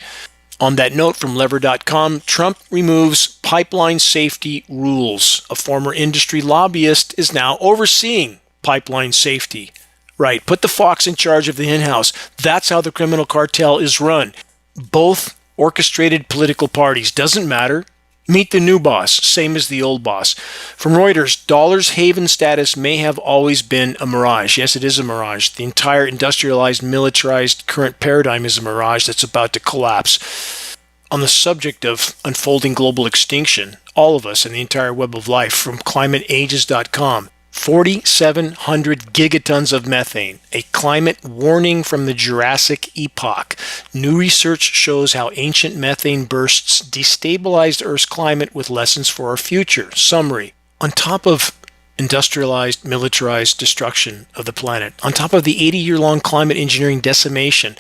On that note, from lever.com, Trump removes pipeline safety rules. A former industry lobbyist is now overseeing pipeline safety. Right. Put the fox in charge of the henhouse. That's how the criminal cartel is run. Both orchestrated political parties. Doesn't matter. Meet the new boss, same as the old boss. From Reuters, dollar's haven status may have always been a mirage. Yes, it is a mirage. The entire industrialized, militarized current paradigm is a mirage that's about to collapse. On the subject of unfolding global extinction, all of us and the entire web of life, from climateages.com, 4,700 gigatons of methane, a climate warning from the Jurassic epoch. New research shows how ancient methane bursts destabilized Earth's climate with lessons for our future. Summary: on top of industrialized, militarized destruction of the planet, on top of the 80-year-long climate engineering decimation,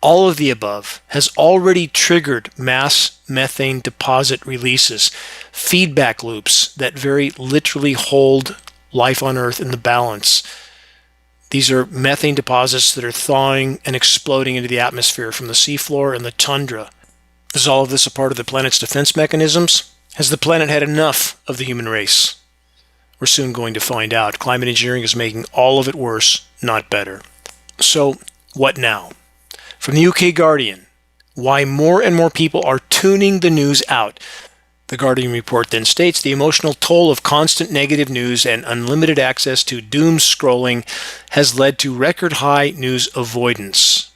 all of the above has already triggered mass methane deposit releases, feedback loops that very literally hold life on Earth in the balance. These are methane deposits that are thawing and exploding into the atmosphere from the seafloor and the tundra. Is all of this a part of the planet's defense mechanisms? Has the planet had enough of the human race? We're soon going to find out. Climate engineering is making all of it worse, not better. So, what now? From the UK Guardian, why more and more people are tuning the news out. The Guardian report then states the emotional toll of constant negative news and unlimited access to doom scrolling has led to record high news avoidance.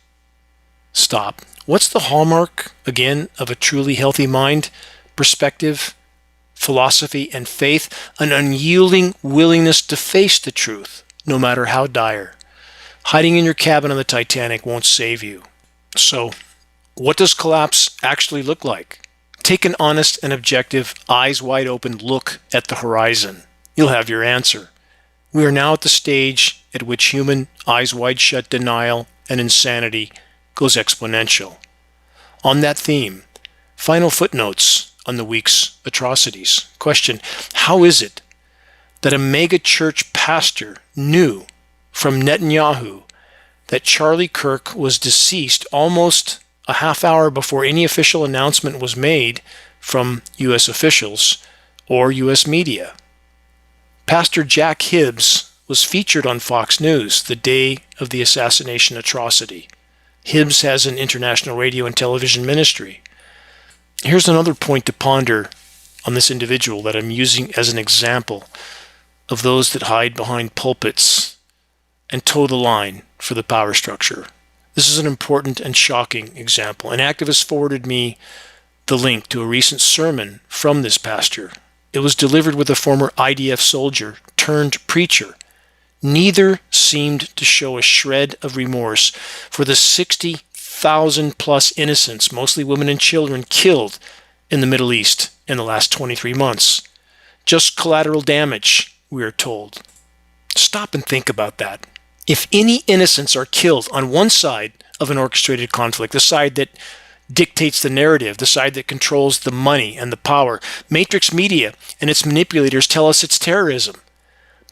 Stop. What's the hallmark, again, of a truly healthy mind? Perspective, philosophy, and faith. An unyielding willingness to face the truth, no matter how dire. Hiding in your cabin on the Titanic won't save you. So, what does collapse actually look like? Take an honest and objective, eyes wide open look at the horizon. You'll have your answer. We are now at the stage at which human eyes wide shut denial and insanity goes exponential. On that theme, final footnotes on the week's atrocities. Question: how is it that a mega church pastor knew from Netanyahu that Charlie Kirk was deceased almost a half hour before any official announcement was made from U.S. officials or U.S. media? Pastor Jack Hibbs was featured on Fox News the day of the assassination atrocity. Hibbs has an international radio and television ministry. Here's another point to ponder on this individual that I'm using as an example of those that hide behind pulpits and toe the line for the power structure. This is an important and shocking example. An activist forwarded me the link to a recent sermon from this pastor. It was delivered with a former IDF soldier turned preacher. Neither seemed to show a shred of remorse for the 60,000 plus innocents, mostly women and children, killed in the Middle East in the last 23 months. Just collateral damage, we are told. Stop and think about that. If any innocents are killed on one side of an orchestrated conflict, the side that dictates the narrative, the side that controls the money and the power, Matrix Media and its manipulators tell us it's terrorism.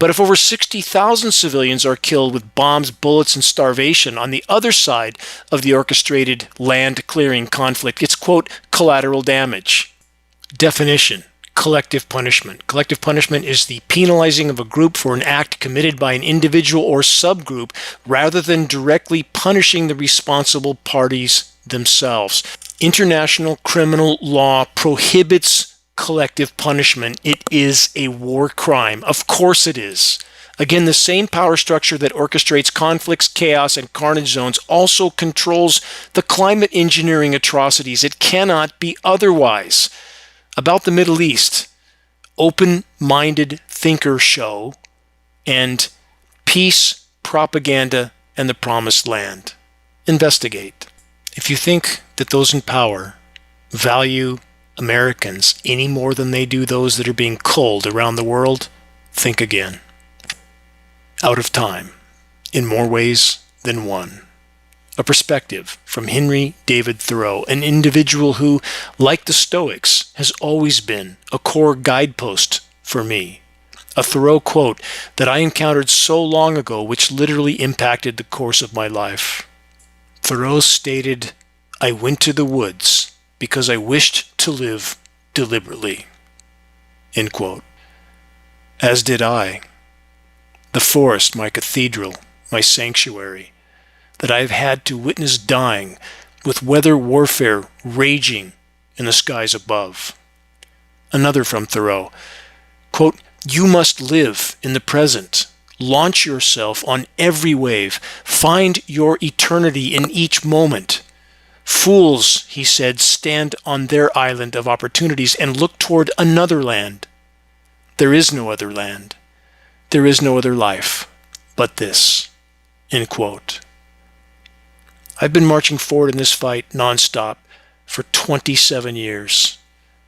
But if over 60,000 civilians are killed with bombs, bullets, and starvation on the other side of the orchestrated land-clearing conflict, it's, quote, collateral damage. Definition: collective punishment. Collective punishment is the penalizing of a group for an act committed by an individual or subgroup rather than directly punishing the responsible parties themselves. International criminal law prohibits collective punishment. It is a war crime. Of course it is. Again, the same power structure that orchestrates conflicts, chaos, and carnage zones also controls the climate engineering atrocities. It cannot be otherwise. About the Middle East, open-minded thinker show and peace, propaganda, and the promised land. Investigate. If you think that those in power value Americans any more than they do those that are being culled around the world, think again. Out of time, in more ways than one. A perspective from Henry David Thoreau, an individual who, like the Stoics, has always been a core guidepost for me. A Thoreau quote that I encountered so long ago, which literally impacted the course of my life. Thoreau stated, "I went to the woods because I wished to live deliberately." End quote. As did I. The forest, my cathedral, my sanctuary, that I have had to witness dying with weather warfare raging in the skies above. Another from Thoreau. Quote, "You must live in the present. Launch yourself on every wave. Find your eternity in each moment. Fools," he said, "stand on their island of opportunities and look toward another land. There is no other land. There is no other life but this." End quote. I've been marching forward in this fight nonstop for 27 years,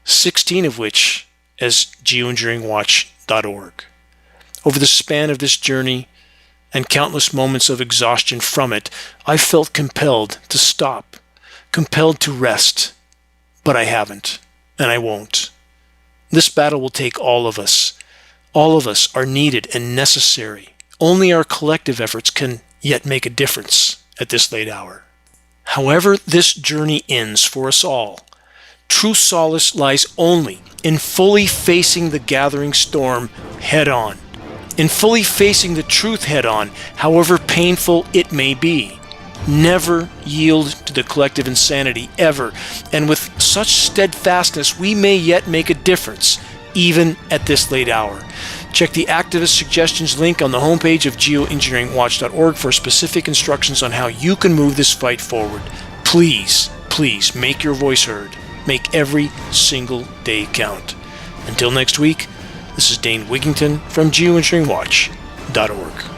16 of which as geoengineeringwatch.org. Over the span of this journey and countless moments of exhaustion from it, I felt compelled to stop, compelled to rest, but I haven't, and I won't. This battle will take all of us. All of us are needed and necessary. Only our collective efforts can yet make a difference at this late hour. However this journey ends for us all, true solace lies only in fully facing the gathering storm head on, in fully facing the truth head on, however painful it may be. Never yield to the collective insanity, ever. And with such steadfastness, we may yet make a difference, even at this late hour. Check the activist suggestions link on the homepage of geoengineeringwatch.org for specific instructions on how you can move this fight forward. Please, please make your voice heard. Make every single day count. Until next week, this is Dane Wigington from geoengineeringwatch.org.